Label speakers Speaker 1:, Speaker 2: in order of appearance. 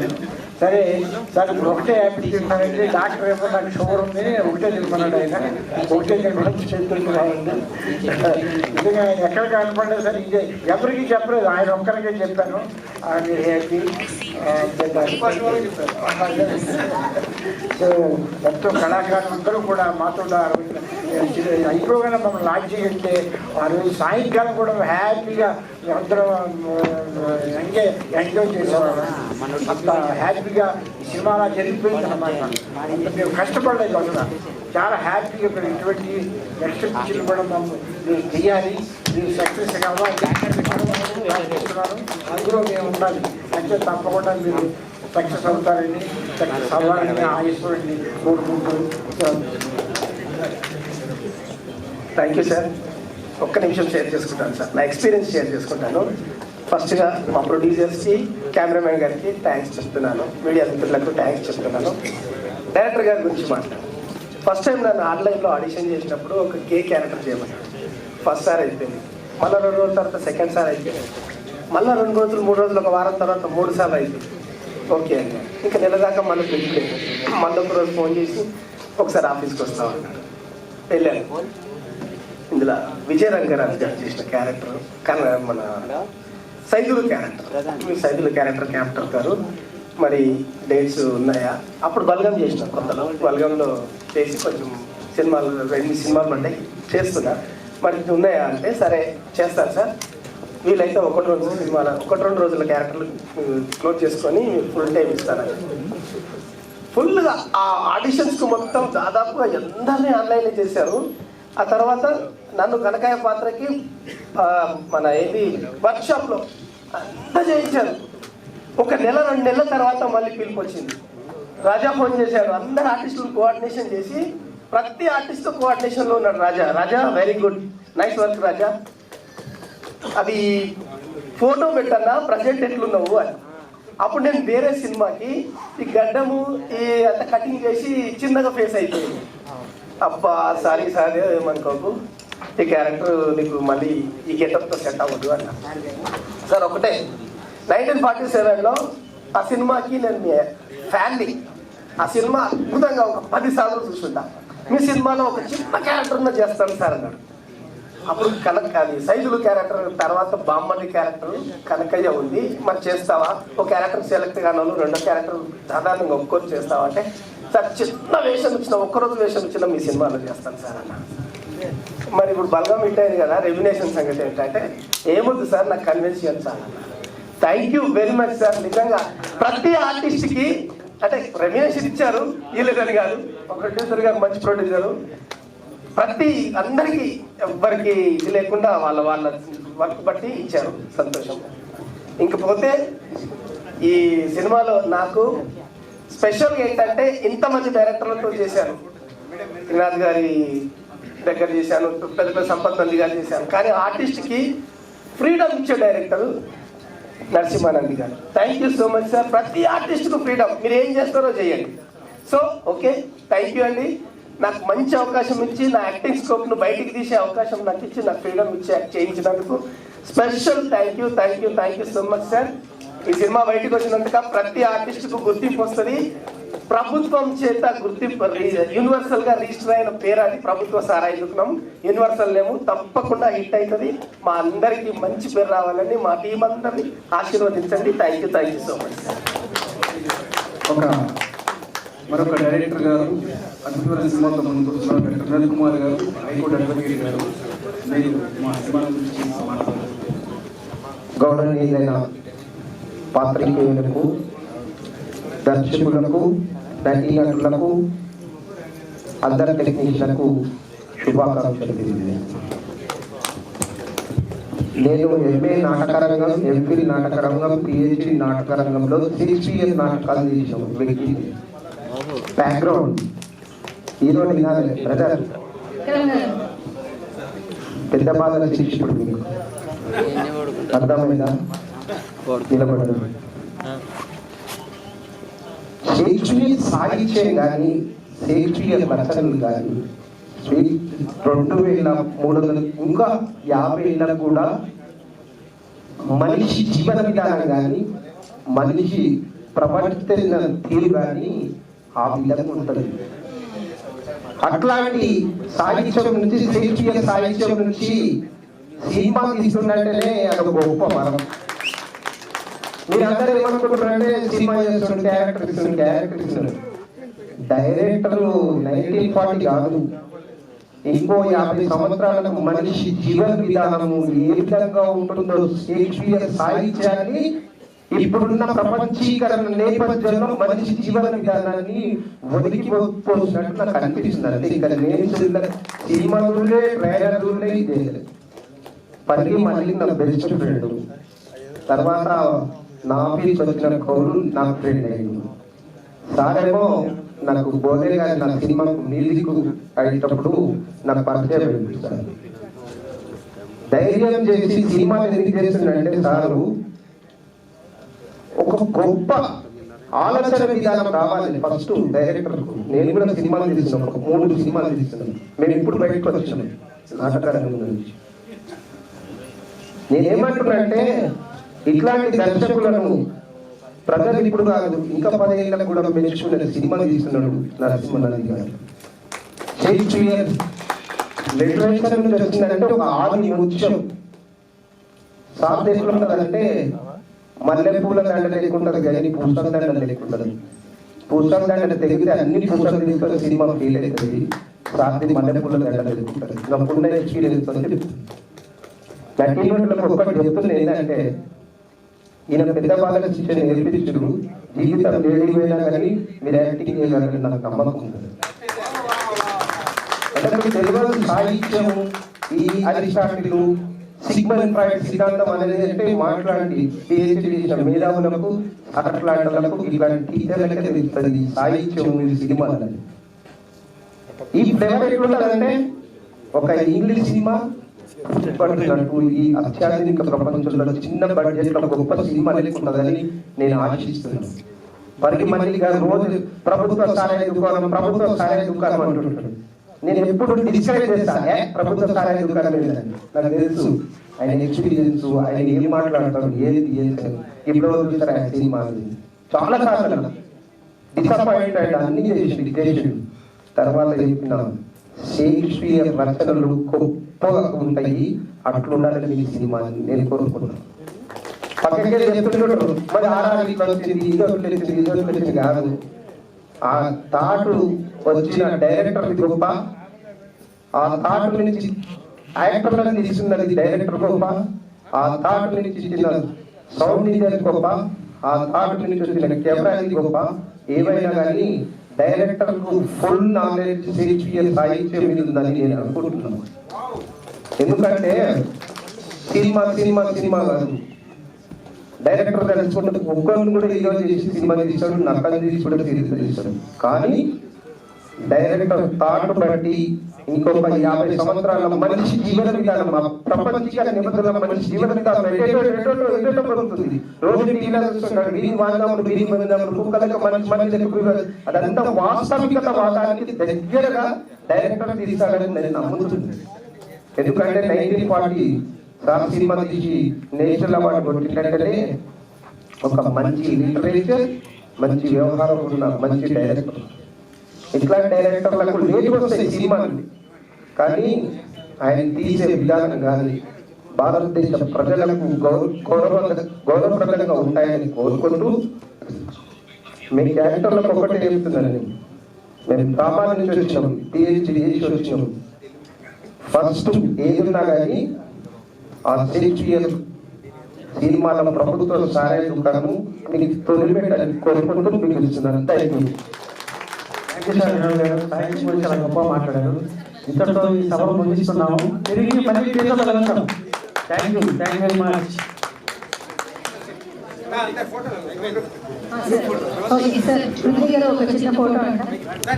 Speaker 1: చెప్తున్నాను. సరే సార్ ఇప్పుడు ఒకటే యాపిల్ తింటానంటే డాక్టర్ ఏమో నాకు షుగర్ ఉంది ఒకటే తినమన్నాడు ఆయన. ఒకటే తినడానికి చేతులు ఉంది. నిజంగా ఎక్కడ కనపడలేదు సార్. ఇదే ఎవరికి చెప్పలేదు, ఆయన ఒక్కరికే చెప్పాను. మీరు హ్యాపీ సో ఎంతో కళాకారులు అందరూ కూడా మాతో అయిపోగానే మమ్మల్ని లాంచ్ చేస్తే ఆ రోజు సాయంకాలం కూడా హ్యాపీగా అందరం ఎంజాయ్ చేసేవాళ్ళం. అంత హ్యాపీగా సినిమా అలా జరిగిపోయింది అన్నమాట. అంత మేము కష్టపడలేదు అసలు. చాలా హ్యాపీగా ఇక్కడ ఇటువంటి నెక్స్ట్ పిక్చర్లు కూడా మీరు చేయాలి, మీరు సక్సెస్ కావాలి, అందులో మేము ఉండాలి అంటే తప్పకుండా మీరు సక్సెస్ అవుతారని, సక్సెస్ అవ్వాలని ఆశిస్తారని కోరుకుంటూ.
Speaker 2: Thank you sir. ఒక్క నిమిషం షేర్ చేసుకుంటాను సార్, నా ఎక్స్పీరియన్స్ షేర్ చేసుకుంటాను. ఫస్ట్గా మా ప్రొడ్యూసర్స్కి, కెమెరామెన్ గారికి థ్యాంక్స్ చెప్తున్నాను, మీడియా మిత్రులకు థ్యాంక్స్ చెప్తున్నాను. డైరెక్టర్ గారి గురించి మాట్లాడాను. ఫస్ట్ టైం నన్ను ఆన్లైన్లో ఆడిషన్ చేసినప్పుడు ఒక కే క్యారెక్టర్ చేయమన్నాడు. ఫస్ట్ సార్ అయిపోయింది, మళ్ళీ 2 రోజుల తర్వాత సెకండ్ సార్ అయిపోయింది, మళ్ళీ 2 రోజులు 3 రోజులు ఒక వారం తర్వాత 3 సార్లు అయిపోయింది. ఓకే అండి, ఇంకా నెల దాకా మళ్ళీ పెళ్ళిపోయింది. మళ్ళీ ఒక రోజు ఫోన్ చేసి ఒకసారి ఆఫీస్కి వస్తామన్నాడు. వెళ్ళాను. ఇందులో విజయ రంగరాజు గారు చేసిన క్యారెక్టర్ మన సైదులు క్యారెక్టర్ క్యాప్టర్ గారు. మరి డేట్స్ ఉన్నాయా? అప్పుడు బల్గం చేసిన కొత్తలో, బల్గంలో చేసి కొంచెం సినిమాలు 2 సినిమాలు పడ్డాయి చేస్తున్నా. మరి ఉన్నాయా అంటే సరే చేస్తాను సార్, వీలైతే 1-2 రోజుల క్యారెక్టర్లు క్లోజ్ చేసుకొని ఫుల్ టైం ఇస్తాను. ఫుల్గా ఆ ఆడిషన్స్కి మొత్తం దాదాపుగా అందరినీ ఆన్లైన్లో చేశారు. ఆ తర్వాత నన్ను కనకాయ పాత్రకి మన వర్క్షాప్లో అంతా చేయించారు. 1 నెల 2 నెలల తర్వాత మళ్ళీ పిలుపు వచ్చింది. రాజా ఫోన్ చేశాడు, అందరు ఆర్టిస్టులు కోఆర్డినేషన్ చేసి ప్రతి ఆర్టిస్ట్తో కోఆర్డినేషన్లో ఉన్నాడు రాజా వెరీ గుడ్, నైస్ వర్క్ రాజా. అది ఫోటో పెట్టన్నా ప్రజెంట్ ఎట్లున్నావు అని. అప్పుడు నేను వేరే సినిమాకి ఈ గడ్డము ఈ అంత కటింగ్ చేసి చిన్నగా ఫేస్ అయిపోయింది. అబ్బా సారీ ఏమనుకోకు, ఈ క్యారెక్టర్ నీకు మళ్ళీ ఈ గెటప్తో సెట్ అవ్వదు అన్న. సార్ ఒకటే 1947లో ఆ సినిమాకి నేను ఫ్యాన్ని, ఆ సినిమా అద్భుతంగా ఒక 10 సార్లు చూసుంటా. మీ సినిమాలో ఒక చిన్న క్యారెక్టర్లో చేస్తాను సార్ అన్నాడు. అప్పుడు సైదులు క్యారెక్టర్ తర్వాత బామ్మది క్యారెక్టర్ కనకయ్య ఉంది, మరి చేస్తావా? ఒక క్యారెక్టర్ సెలెక్ట్ కాను, 2వ క్యారెక్టర్ సాధారణంగా ఒక్కొక్కరు చేస్తావా అంటే సార్ చిన్న వేషం ఇచ్చిన, ఒక్కరోజు వేషం ఇచ్చిన మీ సినిమాలో చేస్తాను సార్ అన్న. మరి ఇప్పుడు బల్గం హిట్ అయింది కదా, రెమ్యునేషన్ సంగతి ఏంటంటే ఏమొద్దు సార్ నాకు కన్విన్స్ చేయండి సార్ అన్న. Thank you very much sir. నిజంగా ప్రతి ఆర్టిస్ట్కి అంటే రెమ్యునేషన్ ఇచ్చారు, వీళ్ళని కాదు, ఒక ప్రొడ్యూసర్ గారు మంచి ప్రొడ్యూసరు, ప్రతి అందరికీ ఎవ్వరికి ఇది లేకుండా వాళ్ళ వర్క్ బట్టి ఇచ్చారు, సంతోషం. ఇంకపోతే ఈ సినిమాలో నాకు స్పెషల్గా ఏంటంటే ఇంతమంది డైరెక్టర్లతో చేశాను. శ్రీనాథ్ గారి దగ్గర చేశాను, పెద్ద సంపత్ నంది గారు చేశాను. కానీ ఆర్టిస్ట్కి ఫ్రీడమ్ ఇచ్చే డైరెక్టర్ నరసింహానంది గారు. Thank you so much sir. ప్రతి ఆర్టిస్ట్కు ఫ్రీడమ్, మీరు ఏం చేస్తారో చేయండి. సో ఓకే, థ్యాంక్ యూ అండి. నాకు మంచి అవకాశం ఇచ్చి నా యాక్టింగ్ స్కోప్ను బయటికి తీసే అవకాశం నాకు ఇచ్చి నాకు ఫ్రీడమ్ ఇచ్చి యాక్ట్ చేయించినందుకు special thank you so much sir. ఈ సినిమా బయటకు వచ్చినందుక ప్రతి ఆర్టిస్ట్కు గుర్తింపు వస్తుంది. ప్రభుత్వం చేత గుర్తింపు యూనివర్సల్గా రిజిస్టర్ అయిన పేరు అది ప్రభుత్వ సారాయి దుకాణం, యూనివర్సల్ నేము. తప్పకుండా హిట్ అవుతుంది. మా అందరికీ మంచి పేరు రావాలని మా టీం అందరినీ ఆశీర్వదించండి. Thank you so much sir.
Speaker 3: మరొక డైరెక్టర్ గారు, అద్భుతమైన సినిమాతో ముందుకు వస్తున్నారు రవి కుమార్ గారు, హైకోర్టు అడ్వకేట్ గారు. నేను మా సినిమా గురించి మాట్లాడారు.
Speaker 4: గౌరవనీయులైన పాత్రికేయులకు, దర్శకులకు, నటీనటులకు, అందరి టెక్నీషియన్లకు శుభాకాంక్షలు తెలియజేస్తాను. నేను ఎంఏ నాటకరంగం, ఎంఫిల్ నాటకరంగం, పిహెచ్డి నాటకరంగంలో 6 years నాటకాలు చేసాం. వ్యక్తి బ్యాక్గ్రౌండ్ హీరోని కాదు బ్రదర్, పెద్ద బాధ శిక్షకుడు. మీకు అర్థమైందా? నిలబడదు. షేక్స్పియర్ సాహిత్యం కానీ, షేక్స్పియర్ రచనలు కానీ 2300 ఇంకా 50 ఏళ్ళకు కూడా మనిషి జీవన విధానం కానీ, మనిషి ప్రవర్తించిన తీరు కానీ ఆ విధంగా ఉంటుంది. అట్లాంటి సాహిత్యం నుంచి, శేక్స్పియర్ సాహిత్యం నుంచి సినిమా తీస్తున్నట్టేనే అదొక గొప్ప వరం. మీరందరూ ఏమనుకుంటారంటే సినిమా చేస్తున్న క్యారెక్టర్ డైరెక్టర్ 1940 కాదు, ఇంకో 50 సంవత్సరాలకు మనిషి జీవన విధానము ఏ విధంగా ఉంటుందో శేక్స్పియర్ సాహిత్యాన్ని ఇప్పుడున్న ప్రపంచీకరణ నేపథ్యంలో మనిషి జీవన విధానాన్ని ఒదిగిపోతున్నట్టు నాకు అనిపిస్తుంది. అంటే ఇక్కడ నేను సినిమా చూడలే, ట్రైలర్ చూడలే, ఇదే పనికి మళ్ళీ నా బెస్ట్ ఫ్రెండ్. తర్వాత నా ఆఫీస్ వచ్చిన కౌలు నా ఫ్రెండ్ అయ్యింది. సార్ ఏమో నాకు బోధే గారి నా సినిమాకు మ్యూజిక్ అయ్యేటప్పుడు నాకు పరిచయం అయింది. సార్ ధైర్యం చేసి సినిమా ఎందుకు చేస్తుందంటే సారు ఒక గొప్ప ఆలోచన విధానం కావాలి ఫస్ట్ డైరెక్టర్కు. నేను కూడా సినిమాలు తీస్తున్నాను, ఒక 3 సినిమాలు తీస్తున్నాను. మేము ఇప్పుడు బయటకు వచ్చాము నాటకరంగం నుంచి. నేనేమంటున్నానంటే ఇట్లాంటి దర్శకులను ప్రజలు ఇప్పుడు కాదు, ఇంకా 10 ఏళ్ళకు కూడా మెచ్చుకునే సినిమా తీస్తున్నాడు నరసింహనాథ్ గారు. షేక్స్పియర్ లిటరేచర్ నుంచి వచ్చిందంటే ఒక ఆది ముత్యం. సార్ ఎట్లా ఉంటుందంటే మల్లెపూల దండ లేకుంటుంది కానీ పుస్తక దండ లేకుంటుంది. పుస్తక దండ తెగితే అన్ని పుస్తకాలు తీసుకొని సినిమా ఫెయిల్ అవుతుంది. సార్ది మల్లెపూల దండ లేకుంటుంది. నాకున్న ఎక్స్పీరియన్స్ అని నటీనటులకు ఒక్కటి చెప్తుంది ఏంటంటే, ఈయన పెద్ద బాగా శిక్షణ నేర్పించుడు, జీవితం వేడిపోయినా కానీ మీరు యాక్టింగ్ చేయగలని నాకు నమ్మకం ఉంటుంది. ఎందుకంటే తెలుగు సాహిత్యం ఈ అరిస్టాటిల్, సిగ్మండ్ ఫ్రాయిడ్ సిద్ధాంతం అనేది అంటే మాట్లాడి పిహెచ్డి చేసిన మేధావులకు, అట్లాంటి ఇట్లాంటి టీచర్లకే తెలుస్తుంది సాహిత్యం సినిమా అనేది. ఈ ఫ్లేవర్ ఎట్లుంటుందంటే ఒక ఇంగ్లీష్ సినిమా పడుతున్నట్టు ఈ అత్యాధునిక ప్రపంచంలో చిన్న బడ్జెట్ లో గొప్ప సినిమా లేకుంటుందని నేను ఆశిస్తున్నాను. వారికి మళ్ళీ రోజు ప్రభుత్వ సహాయ దుకాణం అంటుంటాడు. నేను ఎప్పుడు డిస్కరేజ్ చేస్తాను ప్రభుత్వ సహాయ దుకాణం లేదని. నాకు తెలుసు ఆయన ఎక్స్పీరియన్స్, ఆయన ఏం మాట్లాడతాడు, ఏది చేస్తాడు. ఇప్పుడు చూస్తారు ఆయన సినిమా చాలా సార్లు డిసప్పాయింట్ అయ్యాడు, అన్ని చేసి తర్వాత చెప్పిన షేక్స్పియర్ రచనలు గొప్పగా ఉంటాయి, అట్లుండాలని మీ సినిమా నేను కోరుకుంటున్నాను. పక్కకి చెప్తుంటాడు మరి ఆరాధన ఇట్లా వచ్చింది, ఇదో కాదు. ఆ థాట్ వచ్చిన డైరెక్టర్ గొప్ప, ఆ థాట్ నుంచి యాక్టర్లను తీసుకున్నది డైరెక్టర్ గొప్ప, ఆ థాట్ నుంచి ఇచ్చిన సౌండ్ ఇంజనీర్ గొప్ప, ఆ థాట్ నుంచి వచ్చిన కెమెరా గొప్ప. ఏవైనా కానీ డైరెక్టర్ కు ఫుల్ నాలెడ్జ్ షేక్స్పియర్ సాహిత్యం మీద ఉందని నేను అనుకుంటున్నాను. ఎందుకంటే సినిమా కాదు, డైరెక్టర్ తెలుసుకుంటే ఒక్కరిని కూడా హీరో చేసి సినిమా తీస్తాడు, నక్కలు తీసి కూడా తీస్తాడు. కానీ డైరెక్టర్ థాట్ బట్టి ఇంకొక 50 సంవత్సరాల మనిషి జీవన విధానం, ప్రపంచీకరణ నిబంధనల మనిషి జీవన విధానం పడుతుంది. రోజు టీవీలో చూస్తున్నాడు, వీరి వాదాములు కుక్కలకు అదంతా వాస్తవికత వాదానికి దగ్గరగా డైరెక్టర్ తీస్తాడని నేను నమ్ముతుంది. ఎందుకంటే 1940 సార్ సినిమా తీసి నేషనల్ అవార్డు కొట్టినట్టే ఒక మంచి లిటరేచర్, మంచి వ్యవహారం ఉన్న మంచి డైరెక్టర్. ఇట్లాంటి డైరెక్టర్లకు లేట్ వస్తాయి సినిమాలు, కానీ ఆయన తీసే విధానం కానీ భారతదేశ ప్రజలకు గౌరవప్రదంగా ఉంటాయని కోరుకుంటూ మీ క్యారెక్టర్లకు ఒకటే చెప్తున్నాను. మేము డ్రామా నుంచి వచ్చినాం, పిహెచ్డి చేసి వచ్చినాం. ఫస్ట్ ఏదున్నా కానీ ఆ షేక్స్పియర్ సినిమాల ప్రభుత్వ సహాయ దుకాణము మీకు తొలిపెట్టాలని కోరుకుంటూ మీకు ఇస్తున్నాను. Thank you.
Speaker 1: సాహిత్యం గురించి చాలా గొప్ప మాట్లాడారు. ఇంతటితో ఈ సభ ముగిస్తున్నాము. తిరిగి మళ్ళీ కలుద్దాం. Thank you very much.
Speaker 5: Okay sir, ఒక చిన్న ఫోటో అంట.